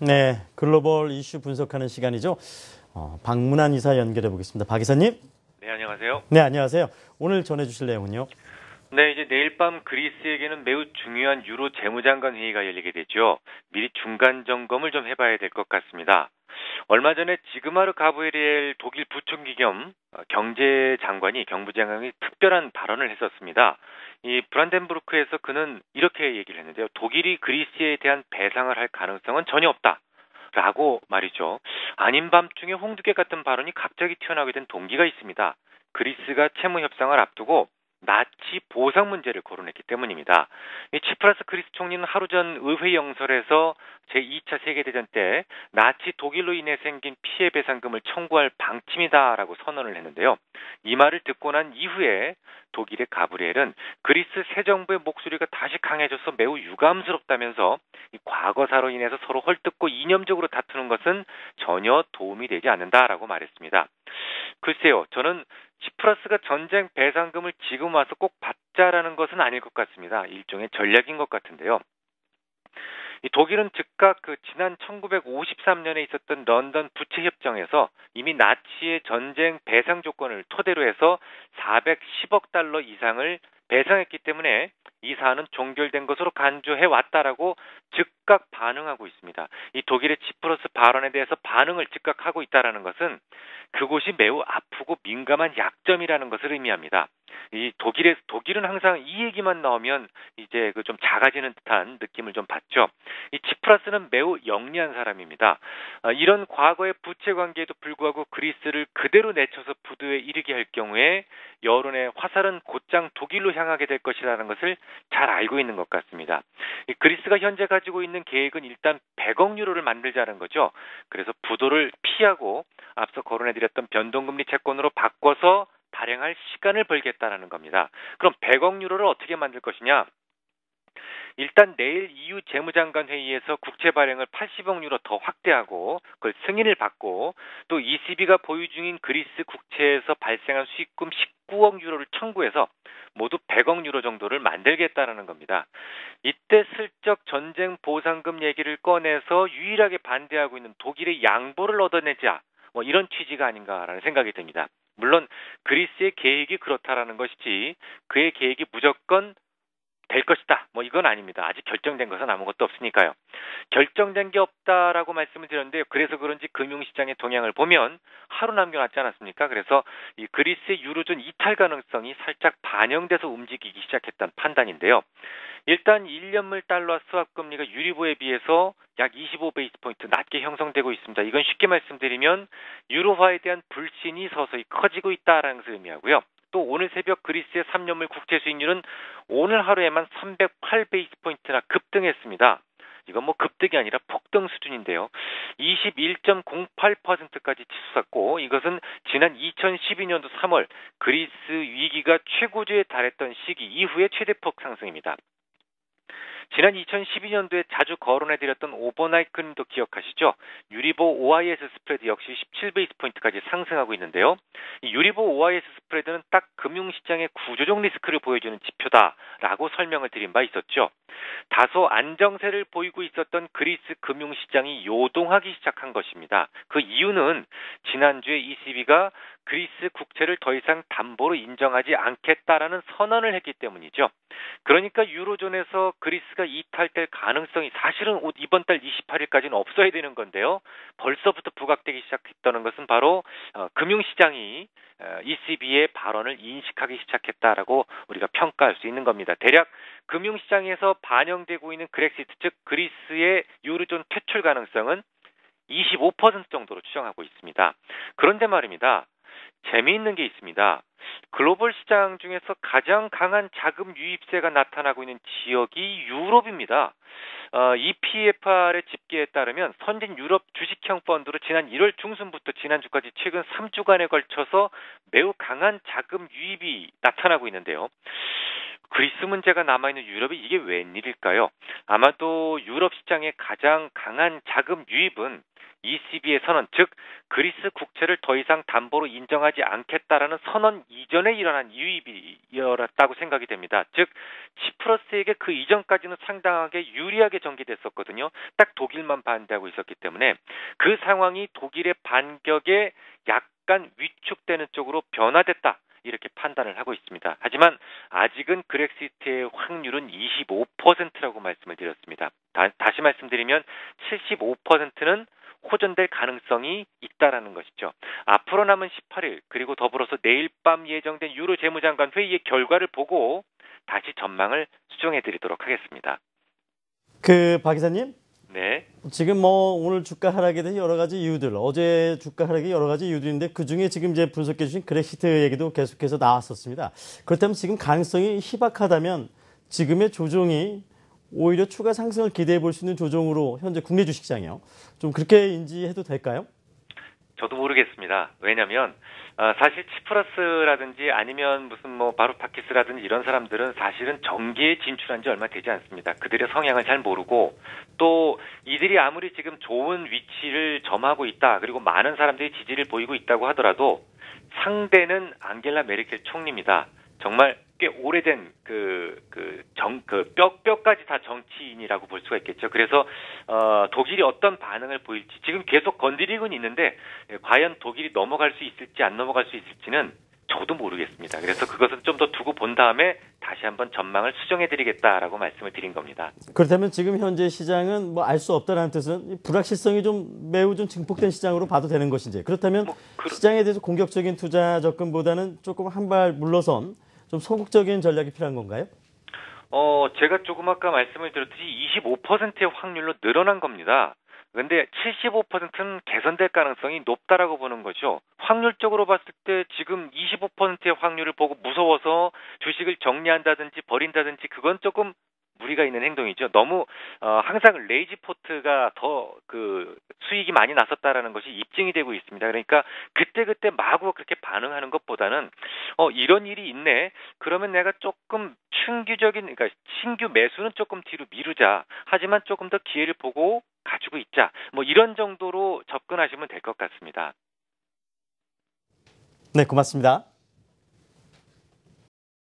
네, 글로벌 이슈 분석하는 시간이죠. 박문환 이사 연결해 보겠습니다. 박 이사님. 네, 안녕하세요. 네, 안녕하세요. 오늘 전해주실 내용은요? 네, 이제 내일 밤 그리스에게는 매우 중요한 유로 재무장관 회의가 열리게 되죠. 미리 중간 점검을 좀 해봐야 될 것 같습니다. 얼마 전에 지그마르 가브리엘 독일 부총리 겸 경부장관이 특별한 발언을 했었습니다. 이 브란덴부르크에서 그는 이렇게 얘기를 했는데요. 독일이 그리스에 대한 배상을 할 가능성은 전혀 없다. 라고 말이죠. 아닌 밤중에 홍두깨 같은 발언이 갑자기 튀어나오게 된 동기가 있습니다. 그리스가 채무 협상을 앞두고 나치 보상 문제를 거론했기 때문입니다. 이 치프라스 그리스 총리는 하루 전 의회 영설에서 제2차 세계대전 때 나치 독일로 인해 생긴 피해 배상금을 청구할 방침이다라고 선언을 했는데요. 이 말을 듣고 난 이후에 독일의 가브리엘은 그리스 새 정부의 목소리가 다시 강해져서 매우 유감스럽다면서 이 과거사로 인해서 서로 헐뜯고 이념적으로 다투는 것은 전혀 도움이 되지 않는다라고 말했습니다. 글쎄요, 저는 치프라스가 전쟁 배상금을 지금 와서 꼭 받자라는 것은 아닐 것 같습니다. 일종의 전략인 것 같은데요. 이 독일은 즉각 지난 1953년에 있었던 런던 부채 협정에서 이미 나치의 전쟁 배상 조건을 토대로 해서 410억 달러 이상을 배상했기 때문에 이 사안은 종결된 것으로 간주해 왔다라고 즉각 반응하고 있습니다. 이 독일의 치프러스 발언에 대해서 반응을 즉각 하고 있다라는 것은 그곳이 매우 아프고 민감한 약점이라는 것을 의미합니다. 이 독일은 항상 이 얘기만 나오면 이제 좀 작아지는 듯한 느낌을 좀 받죠. 이 치프라스는 매우 영리한 사람입니다. 이런 과거의 부채 관계에도 불구하고 그리스를 그대로 내쳐서 부도에 이르게 할 경우에 여론의 화살은 곧장 독일로 향하게 될 것이라는 것을 잘 알고 있는 것 같습니다. 이 그리스가 현재 가지고 있는 계획은 일단 100억 유로를 만들자는 거죠. 그래서 부도를 피하고 앞서 거론해드렸던 변동금리 채권으로 바꿔서 발행할 시간을 벌겠다라는 겁니다. 그럼 100억 유로를 어떻게 만들 것이냐? 일단 내일 EU 재무장관 회의에서 국채 발행을 80억 유로 더 확대하고 그걸 승인을 받고 또 ECB가 보유 중인 그리스 국채에서 발생한 수익금 19억 유로를 청구해서 모두 100억 유로 정도를 만들겠다라는 겁니다. 이때 슬쩍 전쟁 보상금 얘기를 꺼내서 유일하게 반대하고 있는 독일의 양보를 얻어내자 이런 취지가 아닌가라는 생각이 듭니다. 물론 그리스의 계획이 그렇다라는 것이지 그의 계획이 무조건 될 것이다. 이건 아닙니다. 아직 결정된 것은 아무것도 없으니까요. 결정된 게 없다라고 말씀을 드렸는데요. 그래서 그런지 금융시장의 동향을 보면 하루 남겨놨지 않았습니까? 그래서 이 그리스의 유로존 이탈 가능성이 살짝 반영돼서 움직이기 시작했다는 판단인데요. 일단 1년물 달러 수합금리가 유리보에 비해서 약 25베이스 포인트 낮게 형성되고 있습니다. 이건 쉽게 말씀드리면 유로화에 대한 불신이 서서히 커지고 있다라는 것을 의미하고요. 또 오늘 새벽 그리스의 3년물 국채 수익률은 오늘 하루에만 308베이스 포인트나 급등했습니다. 이건 급등이 아니라 폭등 수준인데요. 21.08%까지 치솟았고 이것은 지난 2012년도 3월 그리스 위기가 최고조에 달했던 시기 이후의 최대폭 상승입니다. 지난 2012년도에 자주 거론해드렸던 오버나이트도 기억하시죠? 유리보 OIS 스프레드 역시 17베이스 포인트까지 상승하고 있는데요. 이 유리보 OIS 스프레드는 딱 금융시장의 구조적 리스크를 보여주는 지표다라고 설명을 드린 바 있었죠. 다소 안정세를 보이고 있었던 그리스 금융시장이 요동하기 시작한 것입니다. 그 이유는 지난주에 ECB가 그리스 국채를 더 이상 담보로 인정하지 않겠다라는 선언을 했기 때문이죠. 그러니까 유로존에서 그리스가 이탈될 가능성이 사실은 이번 달 28일까지는 없어야 되는 건데요. 벌써부터 부각되기 시작했다는 것은 바로 금융시장이 ECB의 발언을 인식하기 시작했다라고 우리가 평가할 수 있는 겁니다. 대략 금융시장에서 반영되고 있는 그렉시트 즉 그리스의 유로존 퇴출 가능성은 25% 정도로 추정하고 있습니다. 그런데 말입니다. 재미있는 게 있습니다. 글로벌 시장 중에서 가장 강한 자금 유입세가 나타나고 있는 지역이 유럽입니다. EPFR의 집계에 따르면 선진 유럽 주식형 펀드로 지난 1월 중순부터 지난주까지 최근 3주간에 걸쳐서 매우 강한 자금 유입이 나타나고 있는데요. 그리스 문제가 남아있는 유럽이 이게 웬일일까요? 아마도 유럽 시장의 가장 강한 자금 유입은 ECB의 선언, 즉 그리스 국채를 더 이상 담보로 인정하지 않겠다라는 선언 이전에 일어난 유입이었다고 생각이 됩니다. 즉 시프러스에게 그 이전까지는 상당하게 유리하게 전개됐었거든요. 딱 독일만 반대하고 있었기 때문에 그 상황이 독일의 반격에 약간 위축되는 쪽으로 변화됐다. 이렇게 판단을 하고 있습니다. 하지만 아직은 그렉시트의 확률은 25%라고 말씀을 드렸습니다. 다시 말씀드리면 75%는 호전될 가능성이 있다라는 것이죠. 앞으로 남은 18일 그리고 더불어서 내일 밤 예정된 유로 재무장관 회의의 결과를 보고 다시 전망을 수정해드리도록 하겠습니다. 박 기자님, 네. 지금 오늘 주가 하락에 대한 여러 가지 이유들, 어제 주가 하락의 여러 가지 이유들인데 그 중에 지금 이제 분석해 주신 그렉시트 얘기도 계속해서 나왔었습니다. 그렇다면 지금 가능성이 희박하다면 지금의 조정이 오히려 추가 상승을 기대해 볼 수 있는 조정으로 현재 국내 주식시장이요. 좀 그렇게 인지해도 될까요? 저도 모르겠습니다. 왜냐하면 사실 치프러스라든지 아니면 무슨 바루파키스라든지 이런 사람들은 사실은 정계에 진출한 지 얼마 되지 않습니다. 그들의 성향을 잘 모르고 또 이들이 아무리 지금 좋은 위치를 점하고 있다. 그리고 많은 사람들이 지지를 보이고 있다고 하더라도 상대는 앙겔라 메르켈 총리입니다. 정말 꽤 오래된 뼈까지 다 정치인이라고 볼 수가 있겠죠. 그래서 독일이 어떤 반응을 보일지 지금 계속 건드리고는 있는데 과연 독일이 넘어갈 수 있을지 안 넘어갈 수 있을지는 저도 모르겠습니다. 그래서 그것은 좀 더 두고 본 다음에 다시 한번 전망을 수정해드리겠다라고 말씀을 드린 겁니다. 그렇다면 지금 현재 시장은 알 수 없다라는 뜻은 불확실성이 매우 증폭된 시장으로 봐도 되는 것인지, 그렇다면 시장에 대해서 공격적인 투자 접근보다는 조금 한 발 물러선 좀 소극적인 전략이 필요한 건가요? 제가 조금 아까 말씀을 드렸듯이 25%의 확률로 늘어난 겁니다. 근데 75%는 개선될 가능성이 높다라고 보는 거죠. 확률적으로 봤을 때 지금 25%의 확률을 보고 무서워서 주식을 정리한다든지 버린다든지 그건 조금 무리가 있는 행동이죠. 너무 항상 레이지 포트가 더 수익이 많이 났었다라는 것이 입증이 되고 있습니다. 그러니까 그때 마구 그렇게 반응하는 것보다는 이런 일이 있네. 그러면 내가 조금 그러니까 신규 매수는 조금 뒤로 미루자. 하지만 조금 더 기회를 보고 가지고 있자. 이런 정도로 접근하시면 될 것 같습니다. 네, 고맙습니다.